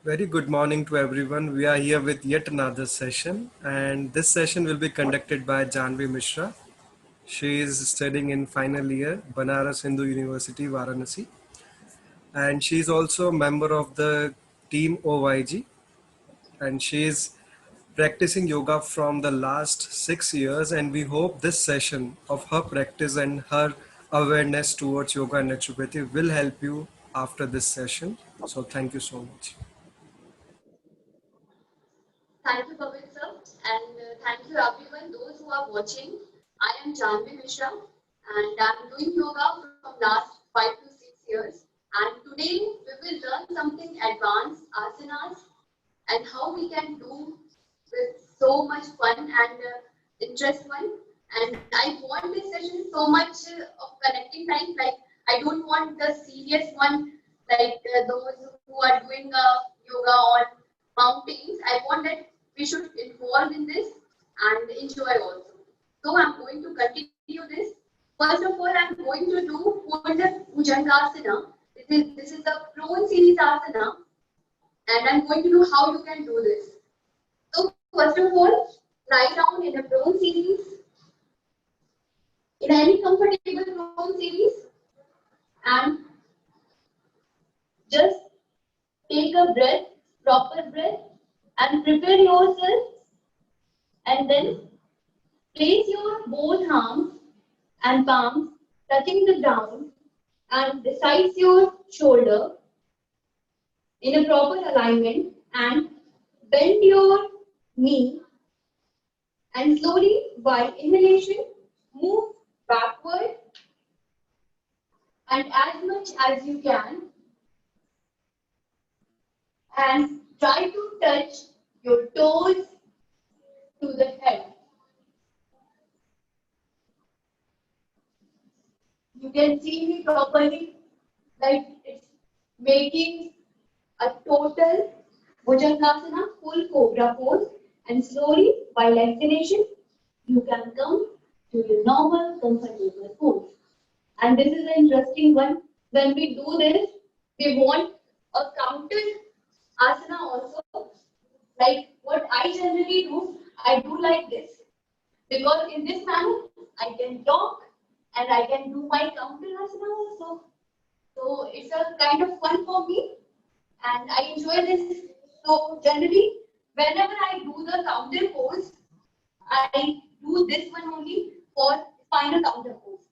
Very good morning to everyone. We are here with yet another session, and this session will be conducted by Janhavi Mishra. She is studying in final year, Banaras Hindu University, Varanasi, and she is also a member of the team OYG, and she is practicing yoga from the last 6 years. And we hope this session of her practice and her awareness towards yoga and naturopathy will help you after this session. So, thank you so much. Thank you, Bhavit sir, and thank you everyone, those who are watching. I am Janhavi Mishra, and I'm doing yoga from last 5 to 6 years. And today we will learn something advanced asanas and how we can do with so much fun and interest one. And I want this session so much of connecting time. Like I don't want the serious one, like those who are doing yoga on mountains. I want that we should involve in this and enjoy also. So I'm going to continue this. First of all, I'm going to do Bhujangasana. This is the prone series asana, and I'm going to do how you can do this. So first of all, lie down in a prone series, in any comfortable prone series, and just take a breath, proper breath, and prepare yourself, and then place your both arms and palms touching the ground and besides your shoulder in a proper alignment, and bend your knee, and slowly by inhalation move backward and as much as you can, and try to touch your toes to the head. You can see me properly, like it's making a total Bhujangasana, full cobra pose, and slowly while exhalation, you can come to your normal comfortable pose. And this is an interesting one. When we do this, we want a counter asana also. Like what I generally do, I do like this. Because in this manner, I can talk and I can do my counter asana also. So it's a kind of fun for me and I enjoy this. So generally, whenever I do the counter pose, I do this one only for final counter pose.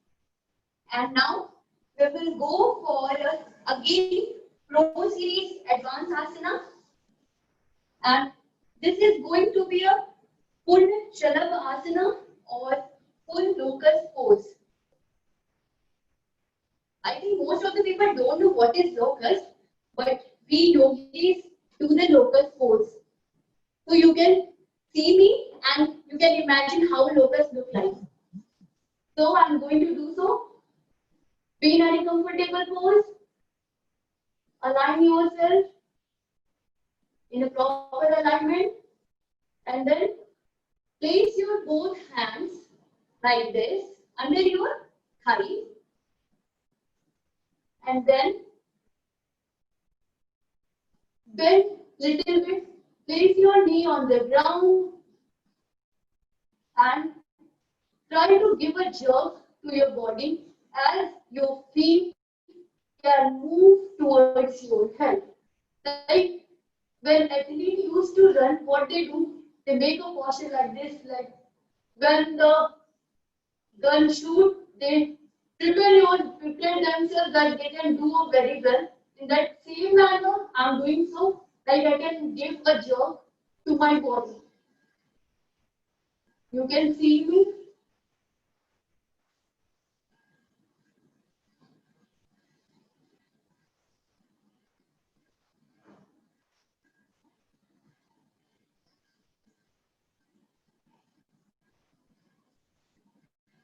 And now we will go for again Pro Series Advanced Asana, and this is going to be a full Shalabh Asana or full locust pose. I think most of the people don't know what is locust, but we yogis do the locust pose. So you can see me and you can imagine how locusts look like. So I'm going to do so. Be in a comfortable pose. Align yourself in a proper alignment, and then place your both hands like this under your thigh, and then bend little bit. Place your knee on the ground and try to give a jerk to your body as your feet can move towards your head. Like when athletes used to run, what they do, they make a posture like this. Like when the gun shoot, they prepare themselves that they can do very well. In that same manner, I'm doing so. Like I can give a jerk to my body. You can see me.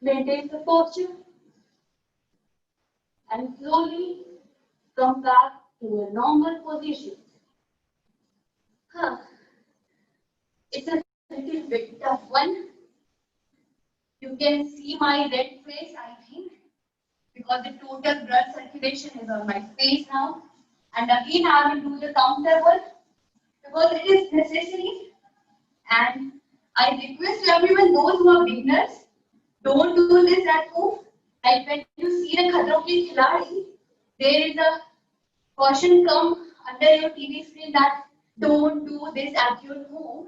Maintain the posture and slowly come back to a normal position. Huh. It's a little bit tough one. You can see my red face, I think, because the total blood circulation is on my face now. And again, I will do the counter one. because it is necessary. And I request everyone, those who are beginners, don't do this at home. Like when you see the Khatron Ke Khiladi, there is a caution come under your TV screen that don't do this at your home.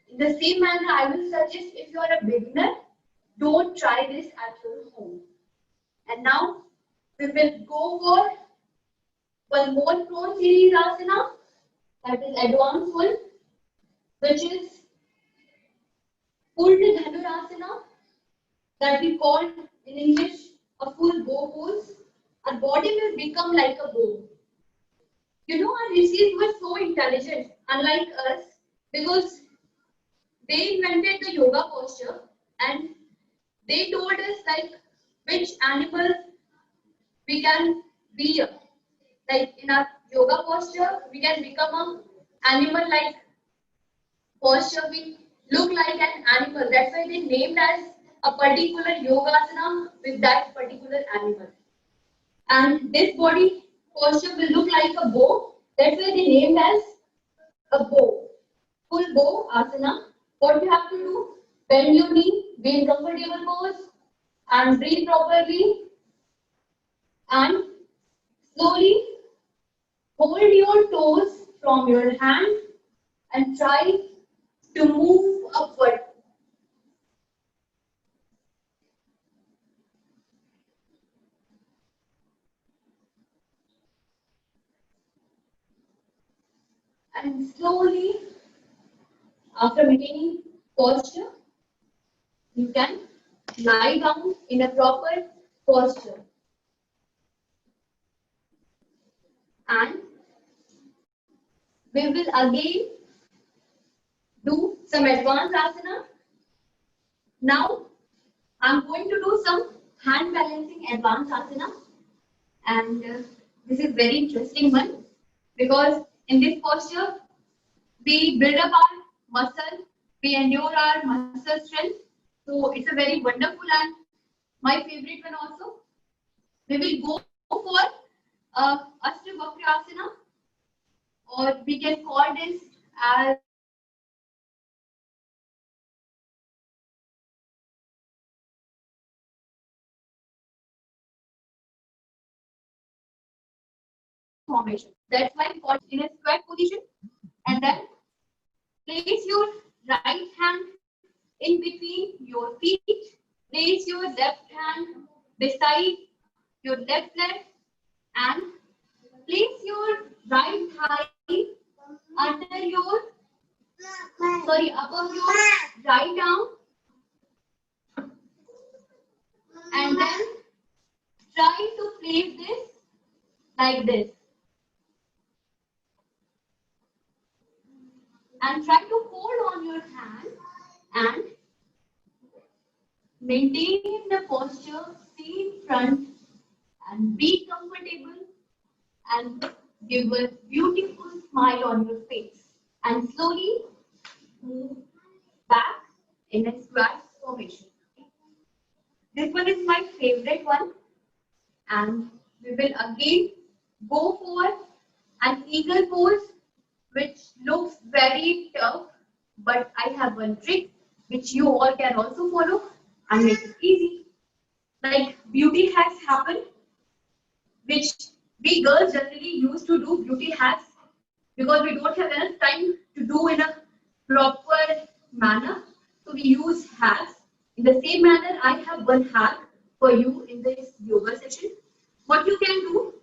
In the same manner, I will suggest if you are a beginner, don't try this at your home. And now we will go for one more prone series asana, that is advanced one, which is Purna Dhanurasana, that we call in English a full bow pose. Our body will become like a bow. You know, our rishis were so intelligent, unlike us, because they invented the yoga posture and they told us like which animal we can be. Like in our yoga posture, we can become a animal like posture. We look like an animal. That's why they named as a particular yogasana with that particular animal. And this body posture will look like a bow. That's why they named as a bow. Full bow asana. What you have to do? Bend your knee, be in comfortable pose, and breathe properly. And slowly hold your toes from your hand and try to move upward. And slowly, after maintaining posture, you can lie down in a proper posture. And we will again do some advanced asana. Now, I'm going to do some hand balancing advanced asana. And this is very interesting one because in this posture, we build up our muscle, we endure our muscle strength. So it's a very wonderful and my favorite one also. We will go for Ashtavakra Asana, or we can call this as formation. That's why we call it in a squat position. And then place your right hand in between your feet. Place your left hand beside your left leg and place your right thigh under your above your right arm, and then try to place this like this and try to hold on your hand and maintain the posture, see in front and be comfortable and give a beautiful smile on your face and slowly move back in a squat formation. This one is my favorite one, and we will again go for an eagle pose, which looks very tough, but I have one trick which you all can also follow and make it easy. Like beauty hacks happen, which we girls generally used to do beauty hacks because we don't have enough time to do in a proper manner. So we use hacks. In the same manner, I have one hack for you in this yoga session. What you can do,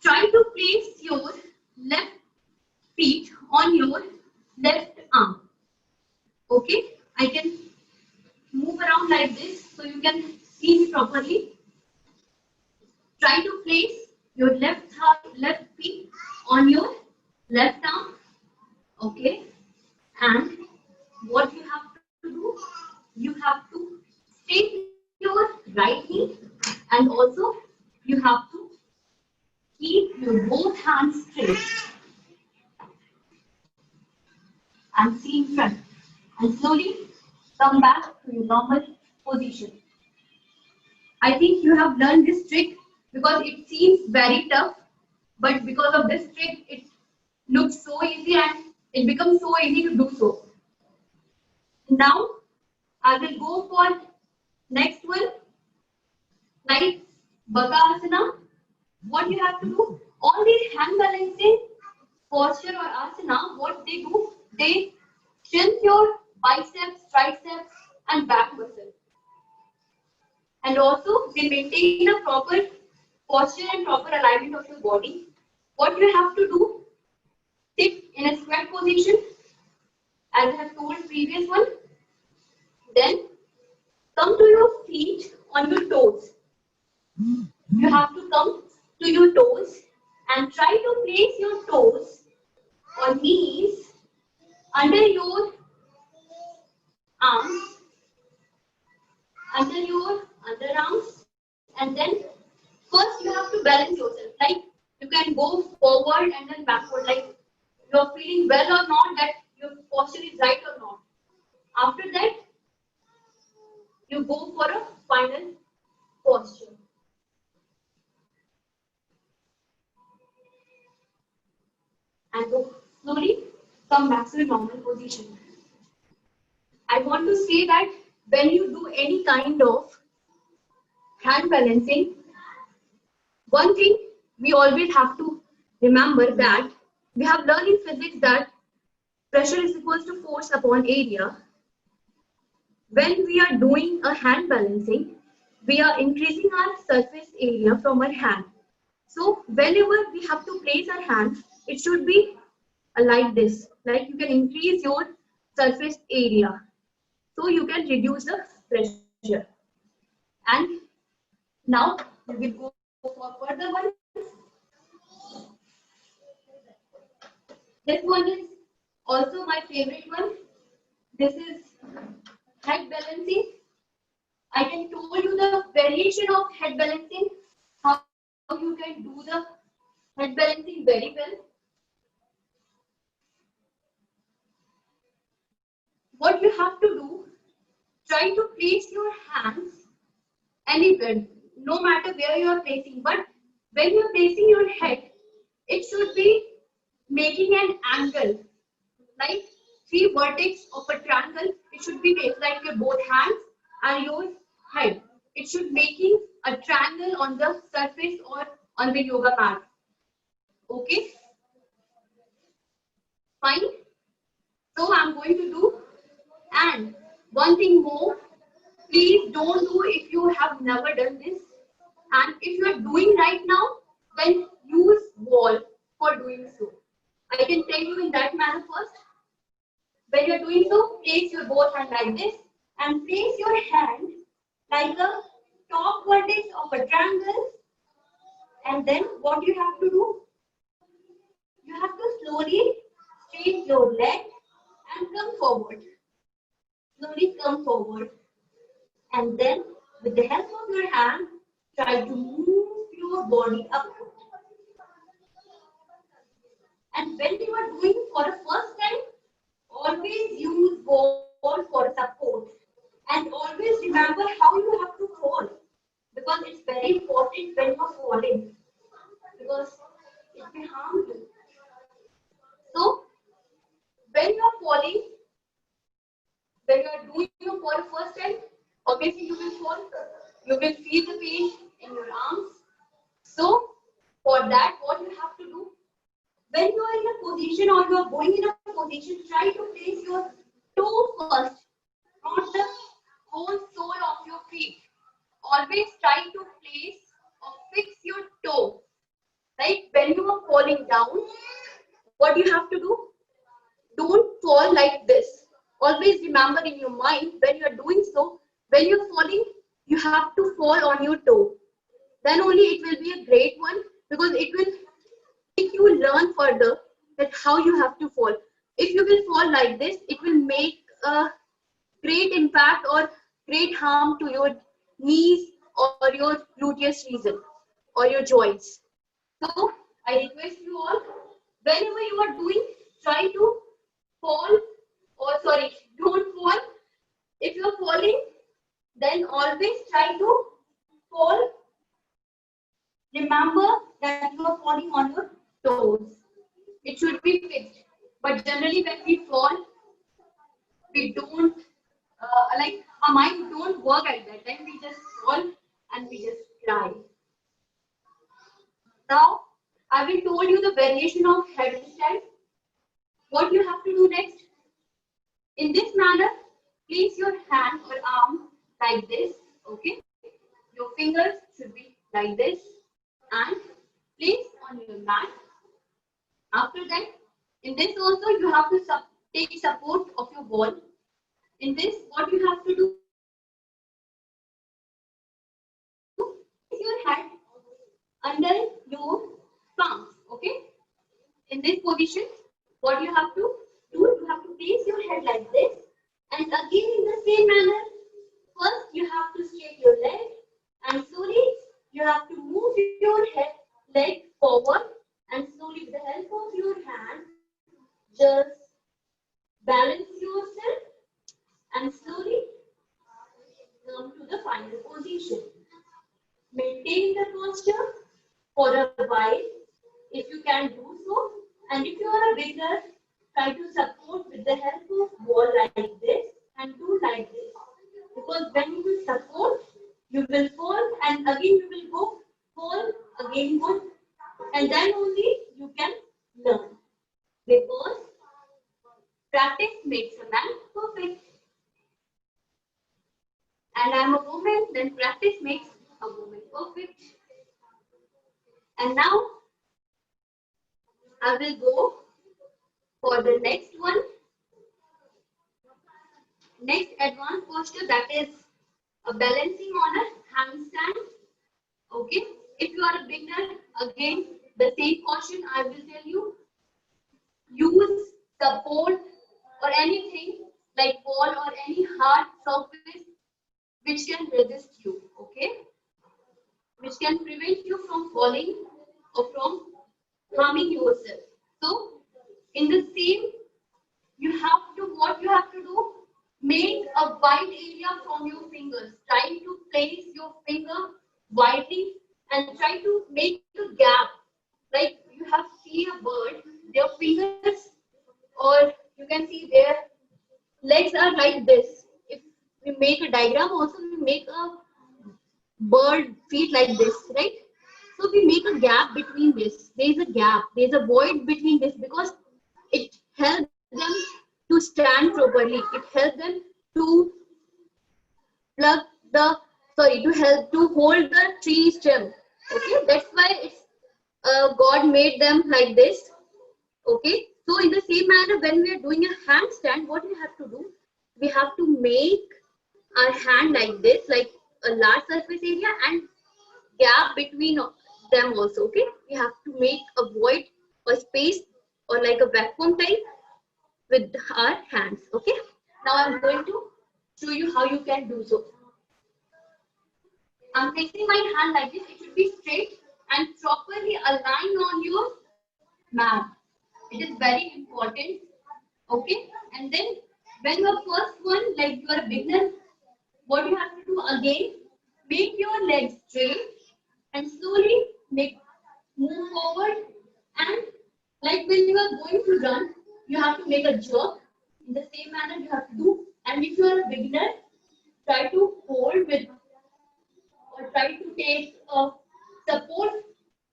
try to place your left feet on your left arm. Okay, I can move around like this so you can see me properly. Try to place your left feet on your left arm. Okay, and what you have to do, you have to straighten your right knee, and also you have to keep your both hands straight and see in front, and slowly come back to your normal position. I think you have learned this trick because it seems very tough, but because of this trick, it looks so easy and it becomes so easy to do so. Now I will go for next one, like Bakasana. What you have to do, all these hand balancing posture or asana, what they do, they strengthen your biceps, triceps, and back muscle. And also, they maintain a proper posture and proper alignment of your body. What you have to do, sit in a squat position, as I have told previous one. Then come to your feet on your toes. You have to come to your toes and try to place your toes or knees under your arms, under your underarms, and then first you have to balance yourself. Like you can go forward and then backward, like you're feeling well or not, that your posture is right or not. After that, you go for a final posture. And go slowly come back to the normal position. I want to say that when you do any kind of hand balancing, one thing we always have to remember that we have learned in physics that pressure is equals to force upon area. When we are doing a hand balancing, we are increasing our surface area from our hand. So whenever we have to place our hand, it should be like this. Like you can increase your surface area, so you can reduce the pressure. And now we will go for further ones. This one is also my favorite one. This is head balancing. I can tell you the variation of head balancing, how you can do the head balancing very well. What you have to do, try to place your hands anywhere, no matter where you are placing. But when you are placing your head, it should be making an angle, like three vertex of a triangle. It should be placed like your both hands and your head. It should making a triangle on the surface or on the yoga mat. Okay, fine. So I'm going to do. And one thing more, please don't do if you have never done this. And if you are doing right now, then use wall for doing so. I can tell you in that manner first. When you are doing so, place your both hand like this and place your hand like a top vertex of a triangle. And then what you have to do? You have to slowly straight your leg and come forward. Slowly come forward. And then with the help of your hand, try to move your body upward. And when you are doing for the first time, always use ball for support. And always remember how you have to fall. Because it's very important when you are falling. Because it may harm you. So, when you are falling, when you are doing it for the first time, obviously you will fall. You will feel the pain in your arms. So, for that, what you have to do, when you are in a position or you are going in a position, try to place your toe first, not the whole sole of your feet. Always try to place or fix your toe. Like when you are falling down, what you have to do? Don't fall like this. Always remember in your mind when you are doing so, when you're falling, you have to fall on your toe. Then only it will be a great one, because it will make you learn further that how you have to fall. If you will fall like this, it will make a great impact or great harm to your knees or your gluteus region or your joints. So I request you all, whenever you are doing, try to fall, or sorry, don't fall. If you are falling, then always try to fall. Remember that you are falling on your toes. It should be Usually when we fall, we don't like our mind don't work at that time. We just fall and we just cry. Now I will told you the variation of headstand. What you have to do next? In this manner, place your hand or arm like this. Okay, your fingers should be like this and place on your mat. After that, in this also you have to take support of your wall. In this, what you have to do? Place your hand under your palms. Okay. In this position, what you have to do? You have to place your head like this, and again in the same manner. First, you have to straight your leg, and slowly you have to move your leg forward, and slowly with the help of your hand, just balance yourself, and slowly come to the final position. Maintain the posture for a while, if you can do so, and if you are a beginner, try to support with the help of wall like this and do like this. Because when you will support, you will fall and again you will go, fall, again go, and then only you can learn. Because practice makes a man perfect. And I am a woman, then practice makes a woman perfect. And now I will go for the next one. Next advanced posture, that is a balancing on a handstand. Okay. If you are a beginner, again the same caution I will tell you. Use support or anything like wall or any hard surface which can resist you. Okay. Which can prevent you from falling or from harming yourself. So in the same, what you have to do, make a wide area from your fingers. Try to place your finger widely and try to make a gap. Like you have seen a bird, their fingers, or you can see their legs are like this. If we make a diagram also, we make a bird feet like this, right? So we make a gap between this. There is a gap. There is a void between this because it helps them to stand properly. It helps them to plug the to help to hold the tree stem. Okay, that's why it's God made them like this. Okay, so in the same manner, when we are doing a handstand, what we have to do? We have to make our hand like this, like a large surface area and gap between them also. Okay, we have to make a void or space or like a vacuum type with our hands. Okay, now I'm going to show you how you can do so. I'm placing my hand like this. It should be straight and properly aligned on your mat. It is very important. Okay, and then when you are first one, like you are a beginner, what you have to do again, make your legs straight and slowly move forward, and like when you are going to run, you have to make a jerk. In the same manner you have to do. And if you are a beginner, try to hold with or try to take a support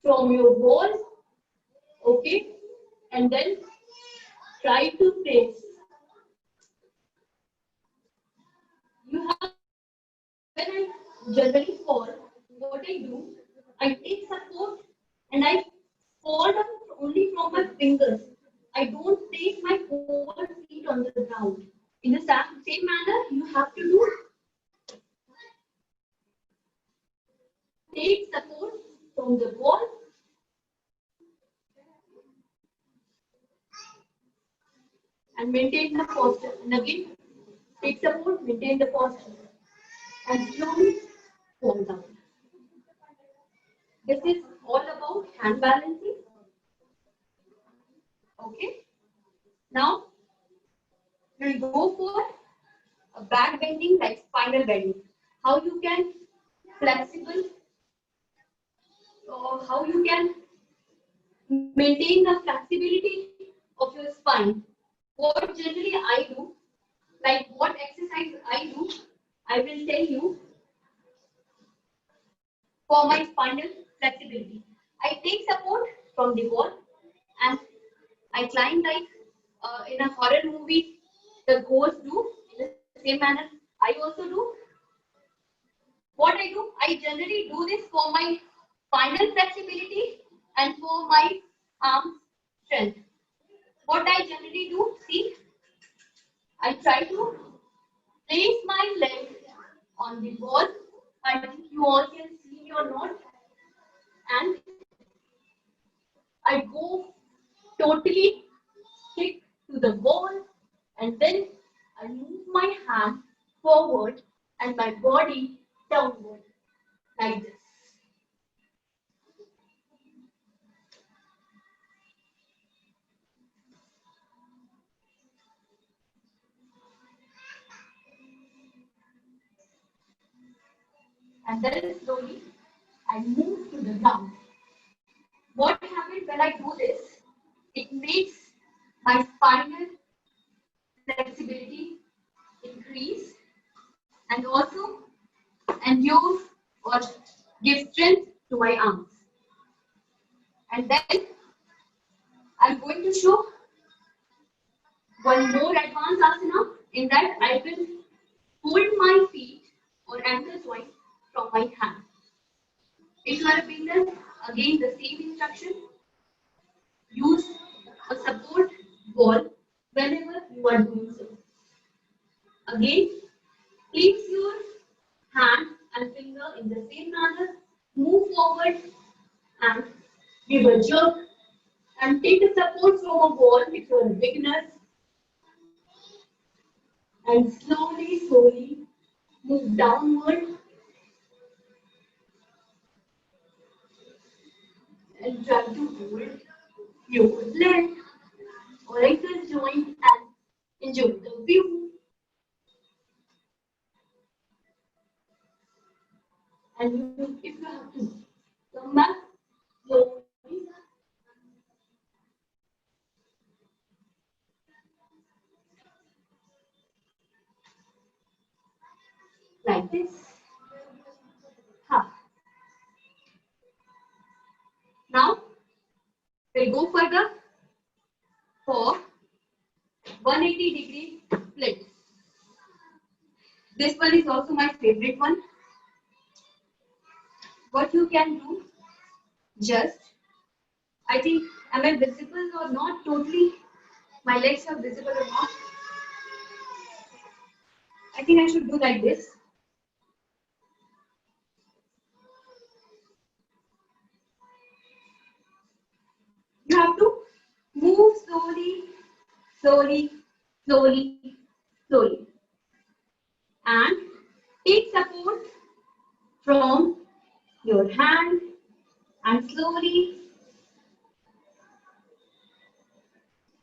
from your wall. Okay, and then try to place. You have when I generally fall, what I do, I take support and I fall down only from my fingers. I don't place my whole feet on the ground. In the same manner, you have to do take support from the wall and maintain the posture. And again, take support, maintain the posture, and slowly fall down. This is all about hand balancing. Okay. Now we'll go for a back bending like spinal bending. How you can flexible or how you can maintain the flexibility of your spine. what generally I do, like what exercise I do, I will tell you for my spinal flexibility. I take support from the wall and I climb like in a horror movie, the ghosts do in the same manner. I also do. What I do, I generally do this for my spinal flexibility and for my arm strength. What I generally do, see, I try to place my leg on the wall. I think you all can see me or not. And I go totally stick to the wall and then I move my hand forward and my body downward like this. And then slowly I move to the ground. What happens when I do this? It makes my spinal flexibility increase and also endure or give strength to my arms. And then I'm going to show one more advanced asana. In that I will hold my feet or ankle joint from my hand. If you are a beginner, again the same instruction. Use a support wall whenever you are doing so. Again, place your hand and finger in the same manner. Move forward and give a jerk and take the support from a wall if you are a beginner. And slowly move downward and try to hold your leg or ankle joint and enjoy the view. And if you have to come back slowly, like this. Ha. Now we'll go further for 180-degree split. This one is also my favorite one. What you can do, just, I think, am I visible or not totally? My legs are visible or not? I think I should do like this. You have to move slowly, and take support from your hand and slowly,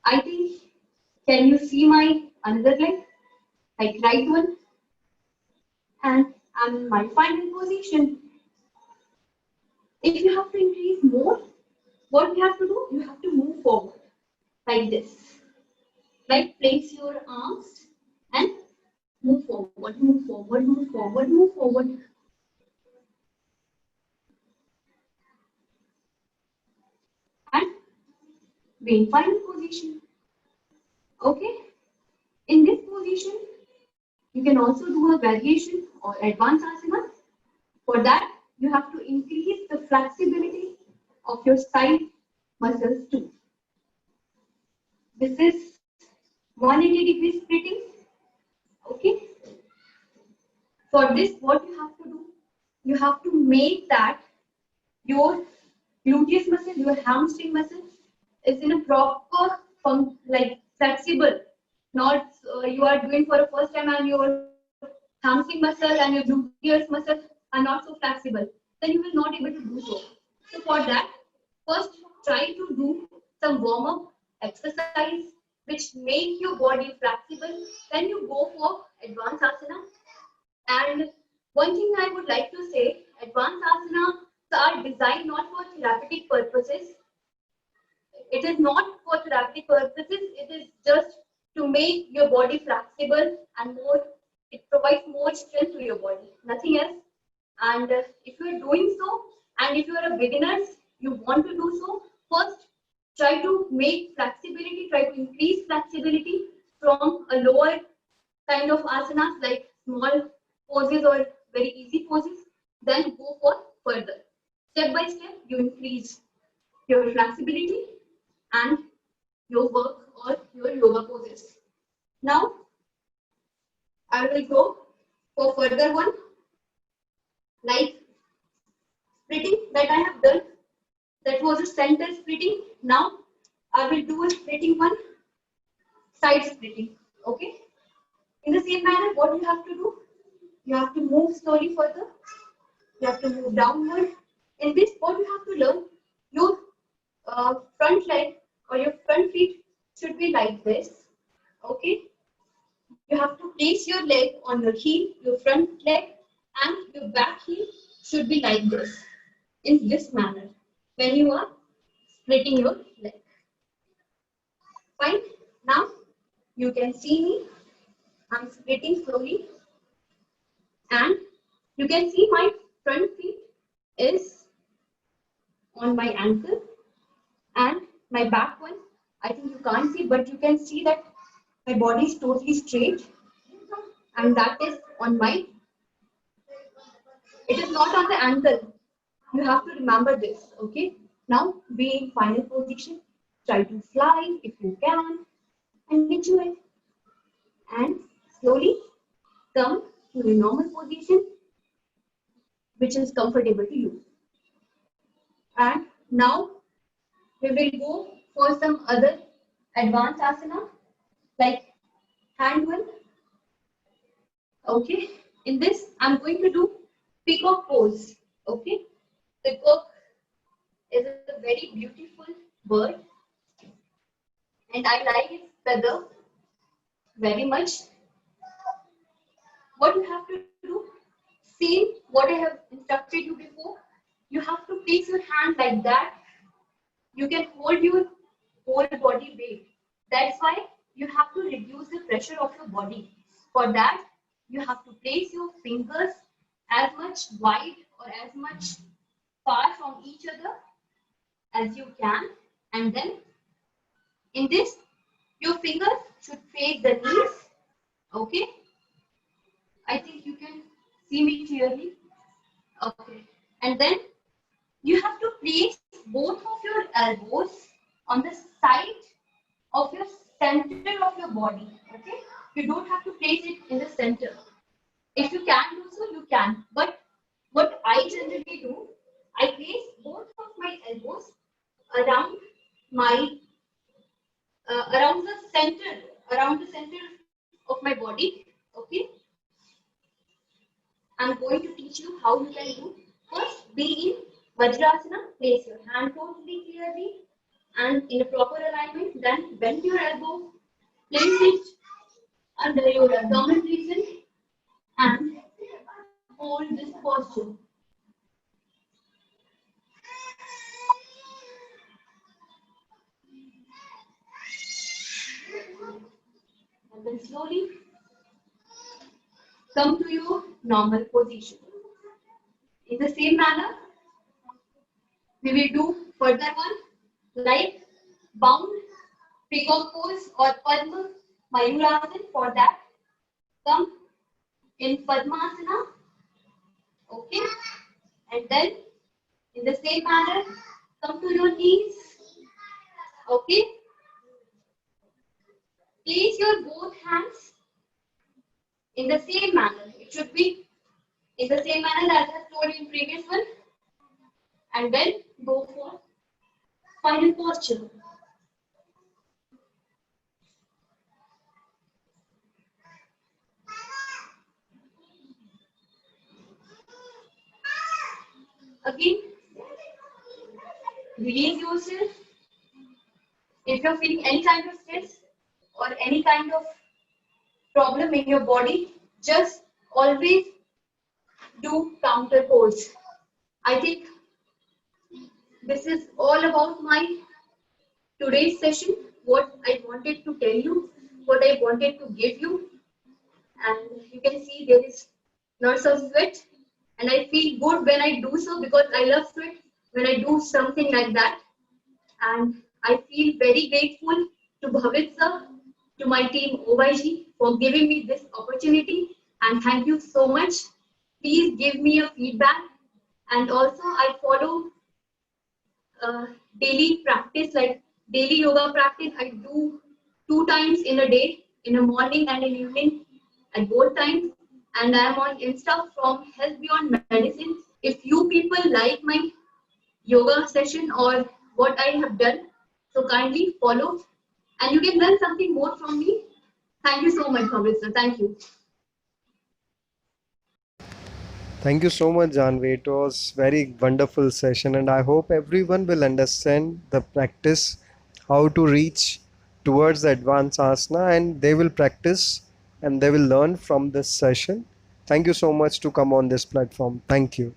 I think, can you see my another leg, like right one? And I'm in my final position. If you have to increase more, what you have to do? You have to move forward like this. Like place your arms and move forward, move forward, move forward, move forward. And be in final position. Okay? In this position, you can also do a variation or advanced asana. For that, you have to increase the flexibility of your side muscles too. This is 180-degree splitting. Okay? For this, what you have to do? You have to make that your gluteus muscle, your hamstring muscle is in a proper, like flexible. Not you are doing for the first time and your hamstring muscle and your gluteus muscle are not so flexible. Then you will not able to do so. So for that, first try to do some warm-up exercise which make your body flexible. Then you go for advanced asana. And one thing I would like to say, advanced asanas are designed not for therapeutic purposes. It is not for therapeutic purposes. It is just to make your body flexible and more, it provides more strength to your body, nothing else. And if you are doing so, and if you are a beginner, you want to do so, first try to make flexibility, try to increase flexibility from a lower kind of asanas like small poses or very easy poses, then go for further. Step by step, you increase your flexibility and your work or your yoga poses. Now, I will go for further one, like splitting that I have done. That was a center splitting. Now, I will do a splitting one, side splitting. Okay. In the same manner, what you have to do? You have to move slowly further. You have to move downward. In this, what you have to learn, your front leg or your front feet should be like this. Okay. You have to place your leg on your heel, your front leg, and your back heel should be like this, in this manner, when you are splitting your leg. Fine. Now, you can see me. I'm splitting slowly. And you can see my front feet is on my ankle. And my back one, I think you can't see, but you can see that my body is totally straight. And that is on my, it is not on the ankle. You have to remember this, okay? Now, be in final position. Try to fly if you can and enjoy. And slowly come to a normal position which is comfortable to you. And now we will go for some other advanced asana like hand one. Okay, in this I'm going to do peacock pose. Okay, peacock is a very beautiful bird and I like its feather very much. What you have to do, same what I have instructed you before, you have to place your hand like that. You can hold your whole body weight. That's why you have to reduce the pressure of your body. For that, you have to place your fingers as much wide or as much far from each other as you can. And then in this, your fingers should face the knees. Okay. I think you can see me clearly. Okay. And then you have to place both of your elbows on the side of your center of your body. Okay. You don't have to place it in the center. If you can do so, you can. But what I generally do, I place both of my elbows around my around the center of my body. Okay. I'm going to teach you how you can do. First, be in Vajrasana. Place your hand totally clearly and in a proper alignment. Then bend your elbow. Place it under your abdominal region and hold this posture. And then slowly come to your normal position. In the same manner, we will do further one like bound peacock pose or Padma Mayurasana. For that, come in Padmasana. Okay, and then in the same manner, come to your knees. Okay, place your both hands in the same manner. It should be in the same manner as I told you in previous one. And then go for final posture. Again, release yourself. If you're feeling any kind of stress or any kind of problem in your body, just always do counter pose. I think this is all about my today's session, what I wanted to tell you. what I wanted to give you. And you can see there is lots of sweat, and I feel good when I do so because I love sweat when I do something like that. And I feel very grateful to Bhavit sir, to my team OYG for giving me this opportunity, and thank you so much. Please give me a feedback, and also I follow uh, daily practice, like daily yoga practice. I do 2 times in a day, in the morning and in evening, at both times. And I am on Insta from Health Beyond Medicine. If you people like my yoga session or what I have done, so kindly follow, and you can learn something more from me. Thank you so much, Bhavit sir. Thank you. Thank you so much, Janvi. It was very wonderful session, and I hope everyone will understand the practice, how to reach towards the advanced asana, and they will practice and they will learn from this session. Thank you so much to come on this platform. Thank you.